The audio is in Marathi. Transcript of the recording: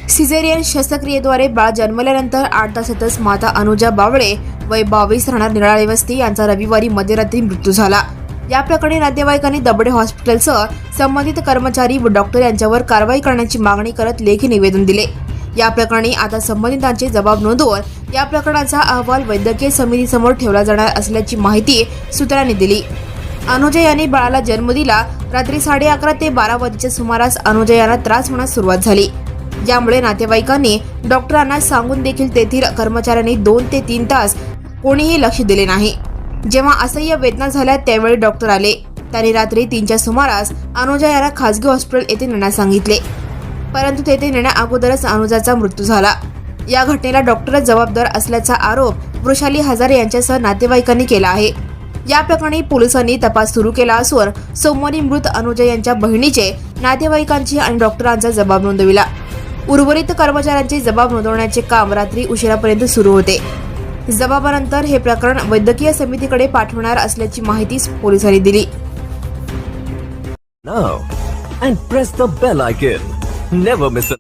सिझेरियन शस्त्रक्रियेद्वारे बाळ जन्मल्यानंतर 8 तासातच माता अनुजा बावळे वय 22 राहणार निराळे वस्ती यांचा रविवारी मध्यरात्री मृत्यू झाला। या प्रकरणी नातेवाईकांनी दबडे हॉस्पिटलसह संबंधित कर्मचारी व डॉक्टर यांच्यावर कारवाई करण्याची मागणी करत लेखी निवेदन दिले। या प्रकरणी आता संबंधितांचे जबाब नोंदवून या प्रकरणाचा अहवाल वैद्यकीय समितीसमोर ठेवला जाणार असल्याची माहिती सूत्रांनी दिली। अनुजा यांनी बाळाला जन्म दिला। रात्री 11:30 ते 12 वाजेच्या सुमारास अनुजा यांना त्रास होण्यास सुरुवात झाली। यामुळे नातेवाईकांनी डॉक्टरांना सांगून देखील तेथील कर्मचाऱ्यांनी 2 ते 3 तास कोणीही लक्ष दिले नाही। जेव्हा असह्य वेदना झाल्या त्यावेळी डॉक्टर आले। त्यांनी रात्री 3च्या सुमारास अनुजा यांना खासगी हॉस्पिटल येथे नेण्यास सांगितले, परंतु तेथे नेण्या अगोदरच अनुजाचा मृत्यू झाला। या घटनेला डॉक्टरच जबाबदार असल्याचा आरोप वृषाली हजारे यांच्यासह नातेवाईकांनी केला आहे। या प्रकरणी पोलिसांनी तपास सुरू केला असून सोमवारी मृत अनुजा यांच्या बहिणीचे, नातेवाईकांची आणि डॉक्टरांचा जबाब नोंदविला। उर्वरित कर्मचाऱ्यांचे जबाब नोंदवण्याचे काम रात्री उशिरापर्यंत सुरू होते। जबाबानंतर हे प्रकरण वैद्यकीय समितीकडे पाठवणार असल्याची माहिती पोलिसांनी दिली। Now and press the bell icon. Never miss a